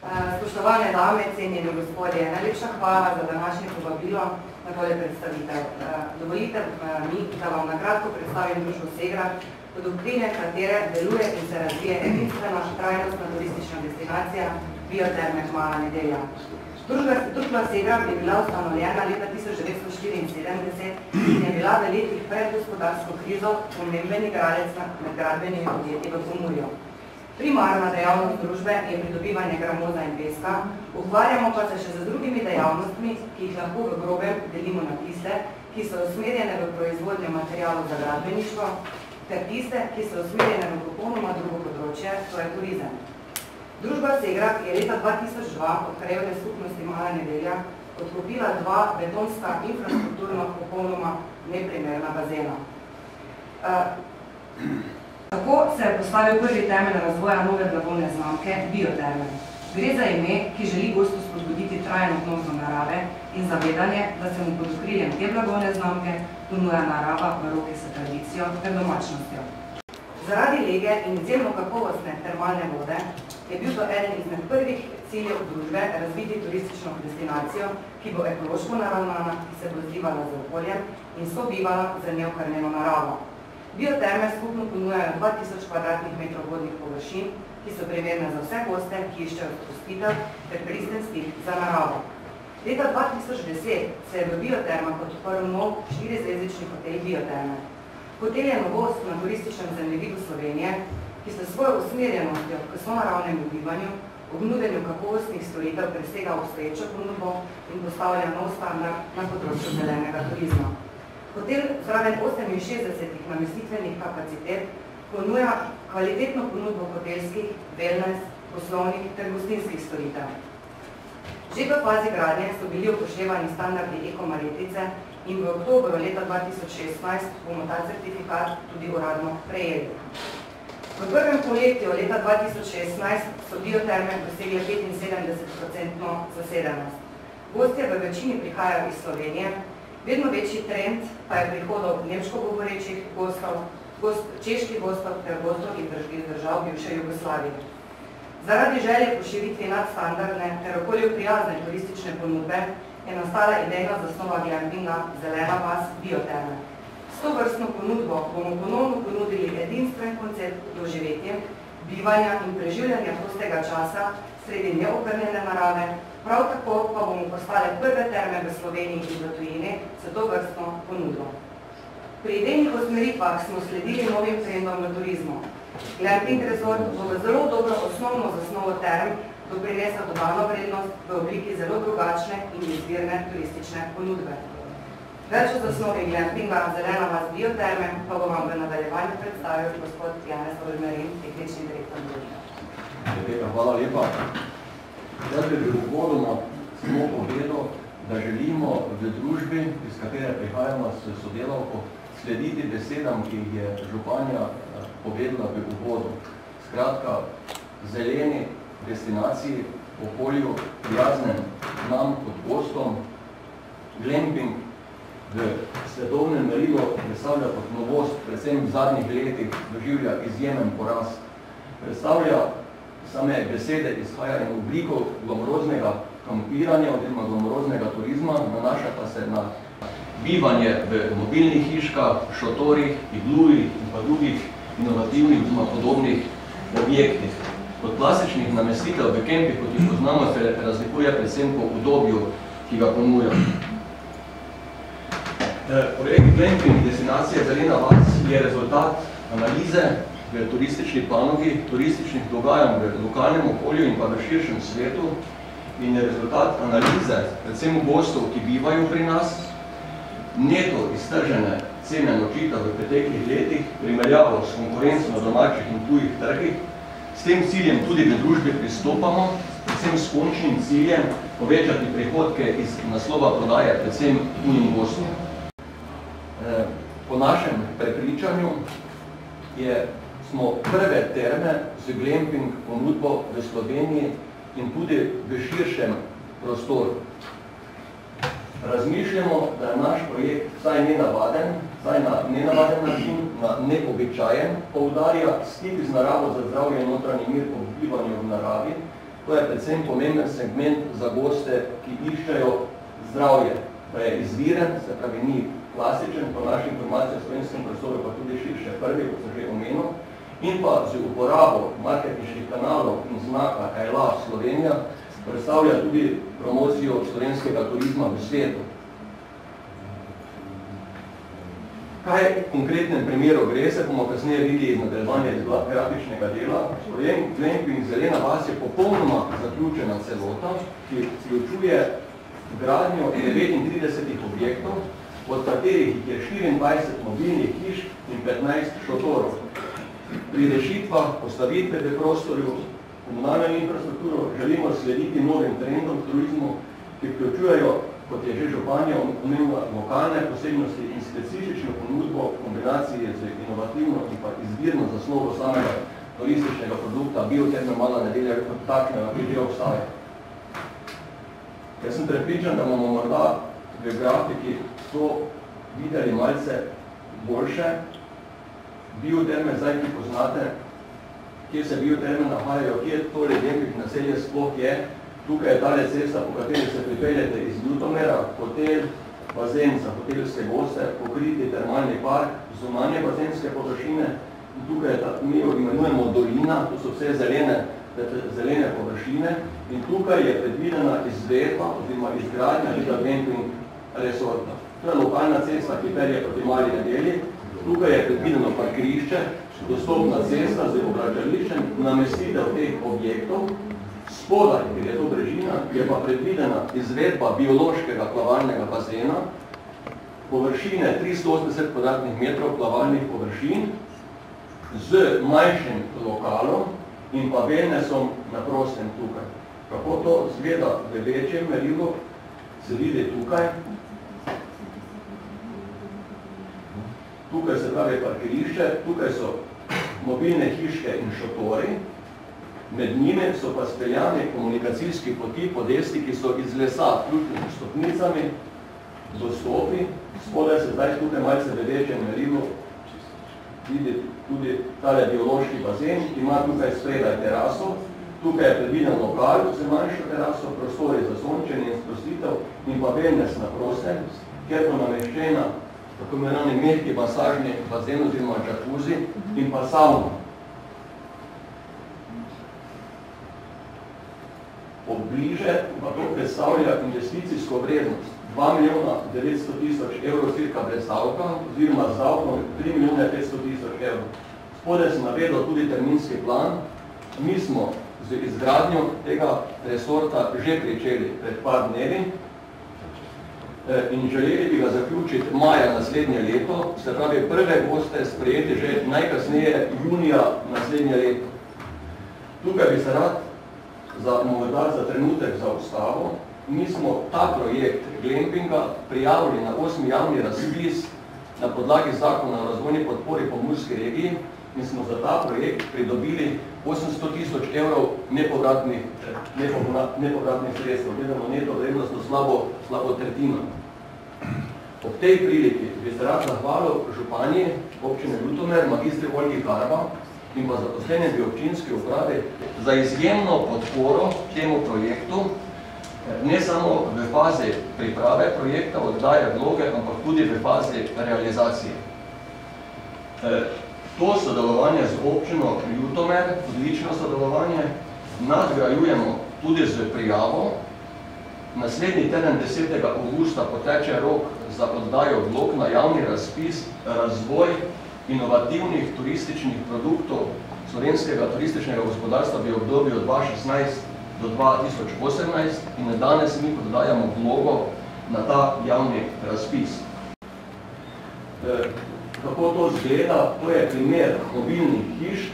Spoštovane dame, cenjeni gospodje, najlepša hvala za današnje povabilo na tole predstavitev. Dovolite mi, da vam na kratko predstavim družbo Segrap, pod okriljem katere deluje in se razvije edinstvena trajnostna turistična destinacija Bioterme Mala Nedelja. Družba Segrap je bila ustanovljena leta 1974 in je bila v letih pred gospodarsko krizo pomemben igralec med gradbenimi podjetji v Pomurju. Primarna dejavnost družbe je pridobivanje gramoza in peska, ukvarjamo pa se še z drugimi dejavnostmi, ki jih lahko v grobem delimo na tiste, ki so usmerjene v proizvodnjo materialov za gradbeništvo, ter tiste, ki so usmerjene v popolnoma drugo področje, to je turizem. Družba Segrap je leta 2002 od krajevne skupnosti Mala Nedelja odkupila 2 betonska infrastrukturno popolnoma neprimerna bazena. Tako se je postavil prvi temelj razvoja nove blagovne znamke Bioterme. Gre za ime, ki želi gostu spodbuditi trajno odnos do narave in zavedanje, da se mu pod okriljem te blagovne znamke ponuja narava v roki s tradicijo ter domačnostjo. Zaradi lege in izjemno kakovostne termalne vode je bil to eden izmed prvih ciljev družbe razviti turistično destinacijo, ki bo ekološko naravnana, ki se bo zdivala z okoljem in sobivala z neokrnjeno naravo. Bioterme skupno ponujajo 2000 kvadratnih metrov vodnih površin, ki so primerne za vse goste, ki iščejo sprostitev ter pristen stik za naravo. Leta 2010 se je v Biotermah odprl nov 4-zvezdični hotel Bioterme. Hotel je novost na turističnem zemljevidu Slovenije, ki se svojo usmerjenostjo k sonaravnemu bivanju, ob nudenju kakovostnih storitev presega obstoječo ponudbo in postavlja nov standard na področju zelenega turizma. Hotel zraven 68 namestitvenih kapacitet ponuja kvalitetno ponudbo hotelskih, wellness, poslovnih ter gostinskih storitev. Že v fazi gradnje so bili upoštevani standardi Eko-marjetice in v oktobru leta 2016 bomo ta certifikat tudi uradno prejeli. V prvem poletju leta 2016 so Bioterme dosegle 75% zasedenost. Gostje v večini prihajajo iz Slovenije, vedno večji trend pa je prihodov nemško govorečih gostov, čeških gostov ter gostov iz držav bivše Jugoslavije. Zaradi želje po širitvi nadstandardne ter okolju prijazne turistične ponudbe je nastala idejna zasnova glampinga Zelena vas Bioterme. S to vrstno ponudbo bomo ponovno ponudili edinstven koncept doživetja, bivanja in preživljanja prostega časa sredi neokrnjene narave, prav tako pa bomo postale prve terme v Sloveniji in v tujini s to vrstno ponudbo. Pri idejnih usmeritvah smo sledili novim trendom v turizmu. Glamping resort bo v zelo dobro osnovno zasnovo term doprinesa dodano vrednost v obliki zelo drugačne in izvirne turistične ponudbe. Več o zasnovi glampinga Zelena vas Bioterme pa bo vam v nadaljevanju predstavil gospod Janez Olmerin, tehnični direktor družbe. Hvala lepa. Jaz bi v uvodoma samo povedal, da želimo v družbi, iz katere prihajamo s sodelavko, slediti besedam, ki jih je županja povedala v uvodu. Skratka, zeleni destinaciji, okolju, prijaznem nam kot gostom, glamping v svetovnem merilu predstavlja kot novost, predvsem v zadnjih letih doživlja izjemen porast. Predstavlja same besede izhajajo v obliko glamoroznega kampiranja oziroma glamoroznega turizma, nanaša pa se na bivanje v mobilnih hiškah, šotorih, iglujih in pa drugih inovativnih oziroma podobnih objektih. Od klasičnih namestitev v kempih, kot jih poznamo, se razlikuje predvsem po udobju, ki ga ponuja. Projekt glamping destinacije Zelena vas je rezultat analize v turistični panogi, turističnih dogajanj v lokalnem okolju in pa v širšem svetu in je rezultat analize predvsem gostov, ki bivajo pri nas, neto iztržene cene nočitev v preteklih letih, primerjavo s konkurenco na domačih in tujih trgih. S tem ciljem tudi v družbi pristopamo, predvsem s končnim ciljem povečati prihodke iz naslova prodaje predvsem tujim gostom. Po našem prepričanju smo prve terme z glamping ponudbo v Sloveniji in tudi v širšem prostoru. Razmišljamo, da je naš projekt vsaj na nenavaden način, na neobičajen, poudarja stik z naravo za zdravje in notranji mir ob bivanju v naravi, To je predvsem pomemben segment za goste, ki iščejo zdravje. To je izviren, se pravi ni klasičen, po naši informaciji v slovenskem prostoru pa tudi širše prvi, kot sem že omenil, in pa z uporabo marketinških kanalov in znaka I Love Slovenija predstavlja tudi promocijo slovenskega turizma v svetu. Kaj v konkretnem primeru gre, se bomo kasneje videli iz nadaljevanja iz grafičnega dela. Glamping Zelena vas je popolnoma zaključena celota, ki vključuje gradnjo 39 objektov, od katerih je 24 mobilnih hiš in 15 šotorov. Pri rešitvah postavitve v prostorju, komunalno infrastrukturo želimo slediti novim trendom v turizmu, ki vključujejo, kot je že županja omenila, lokalne posebnosti in specifično ponudbo v kombinaciji z inovativno in pa izbirno zasnovo samega turističnega produkta, bioterme Mala Nedelja, kot takšnega, ki že obstaja. Jaz sem prepričan, da bomo morda v grafiki to videli malce boljše. Bioterme, zdaj ki poznate, kje se bioterme nahajajo, kje to Glamping naselje sploh je. Tukaj je tale cesta, po kateri se pripeljete iz Ljutomera, hotel, bazen za hotelske goste, pokriti termalni park, zunanje bazenske površine. In tukaj je mi jo imenujemo dolina, to so vse zelene površine. In tukaj je predvidena izvedba oziroma izgradnja tega Glamping resorta. To je lokalna cesta, ki pelje proti Mali Nedelji. Tukaj je predvideno parkirišče, dostopna cesta z obračališčem, namestitev teh objektov. Spodaj, ker je to brežina, je pa predvidena izvedba biološkega plavalnega bazena, površine 380 kvadratnih metrov plavalnih površin z manjšim lokalom in pa wellnessom na prostem tukaj. Kako to izgleda v večjem merilu, se vidi tukaj. Tukaj se pravi parkirišče, tukaj so mobilne hiške in šotori. Med njimi so pa speljani komunikacijski poti po desni, ki so iz lesa, vključeni stopnicami, dostopi. Spodaj se zdaj tukaj malce v večjem merilu vidi tudi tale biološki bazen, ki ima tukaj spredaj teraso. Tukaj je predviden lokal z manjšo teraso, prostori za sončenje in sprostitev in pa wellness na prostem, kjer bo nameščena tako imenovani mehki masažni bazen oziroma džakuzi in pa sauna. Pobliže pa to predstavlja investicijsko vrednost 2 milijona 900 tisoč evrov cirka brez davka, oziroma z davkom 3 milijone 500 tisoč evrov. Spodaj sem navedel tudi terminski plan. Mi smo z izgradnjo tega resorta že pričeli pred par dnevi in želeli bi ga zaključiti maja naslednje leto, se pravi prve goste sprejeti že najkasneje junija naslednje leto. Tukaj bi se rad morda za trenutek za ustavo. Mi smo ta projekt Glampinga prijavili na 8. javni razpis na podlagi zakona o razvojni podpori Pomurski regiji in smo za ta projekt pridobili 800 tisoč evrov nepovratnih sredstev, gledamo neto vrednostno slabo tretjino. Ob tej priliki bi se rad zahvalil županji občine Ljutomer, magistri Olgi Karba in pa zaposlenim v občinski upravi za izjemno podporo temu projektu, ne samo v fazi priprave projekta, oddaje vloge, ampak tudi v fazi realizacije. To sodelovanje z občino Ljutomer, odlično sodelovanje, nadgrajujemo tudi z prijavo. Naslednji teden 10. avgusta poteče rok za oddajo vlog na javni razpis razvoj inovativnih turističnih produktov slovenskega turističnega gospodarstva v obdobju 2016 do 2018 in danes mi poddajamo vlogo na ta javni razpis. Kako to izgleda? To je primer mobilnih hišk.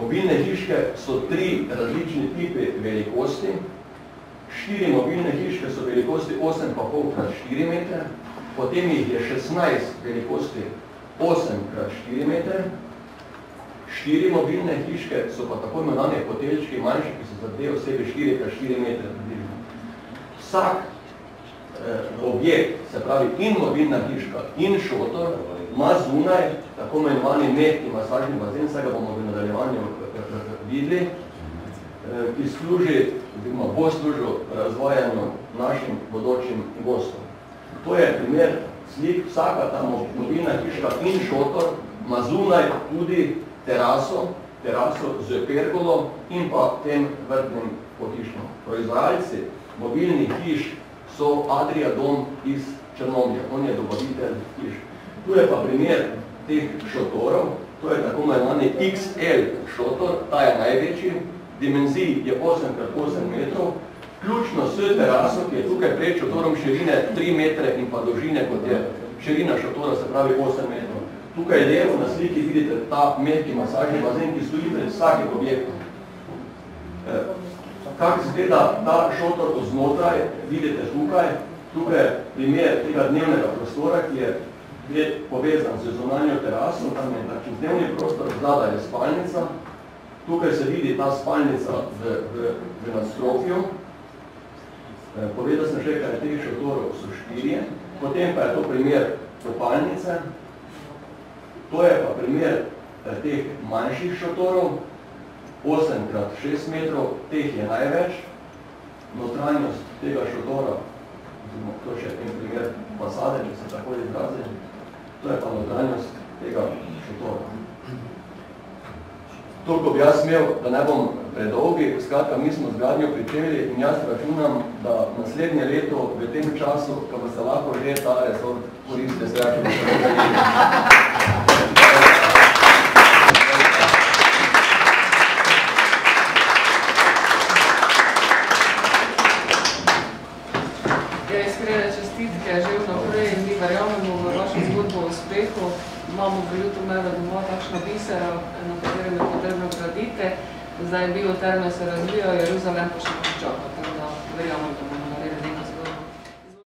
Mobilne hiške so 3 različni tipi velikosti. 4 mobilne hiške so velikosti 8,5x4 metre, potem jih je 16 velikosti 8x4 metre. 4 mobilne hiške so pa tako imenovane hotelčki manjši, ki so za 2 osebi 4x4 metre. Vsak objekt, se pravi in mobilna hiška in šotor, ima zunaj tako imenovani mehki masažni bazen, saj ga bomo v nadaljevanju videli. ki služi, oziroma bo služil razvajanju našim bodočim gostom. To je primer slik, vsaka ta mobilna hiška in šotor ima zunaj tudi teraso z pergolo in pa tem vrtnim pohištvom. Proizvajalci mobilnih hiš so Adria Dom iz Črnomlja, on je dobavitelj hiš. Tu je pa primer teh šotorov, to je tako imenovani XL šotor, ta je največji, dimenzij je 8x8 metrov, vključno s teraso, ki je tukaj pred šotorom širine 3 metre in pa dolžine, kot je širina šotora, se pravi 8 metrov. Tukaj levo na sliki vidite ta mehki masažni bazen, ki stoji pred vsakim objektom. Kako izgleda ta šotor od znotraj, vidite tukaj. Tukaj je primer tega dnevnega prostora, ki je povezan z zunanjo teraso, tam je takšen dnevni prostor, zadaj je spalnica. Tukaj se vidi ta spalnica v nadstropju. Povedal sem že, kaj teh šotorov so 4, potem pa je to primer kopalnice. To je pa primer teh manjših šotorov, 8x6 metrov, teh je največ. Notranjost tega šotora, to je še en primer fasade, če se tako izrazi, to je pa notranjost tega šotora. Toliko bi jaz imel, da ne bom predolgi, skratka, mi smo z gradnjo pričeli in jaz računam, da naslednje leto v tem času, ko bo se lahko že ta resort koriste srečo. Iskrene čestitke že vnaprej in mi verjamemo v vašo zgodbo o uspehu. Imamo v Ljutomera doma takšna bisera, na katerem je potrebno graditi. Zdaj bioterme se razvijajo, Jeruzalem pa še počaka, tako da verjamem, da bomo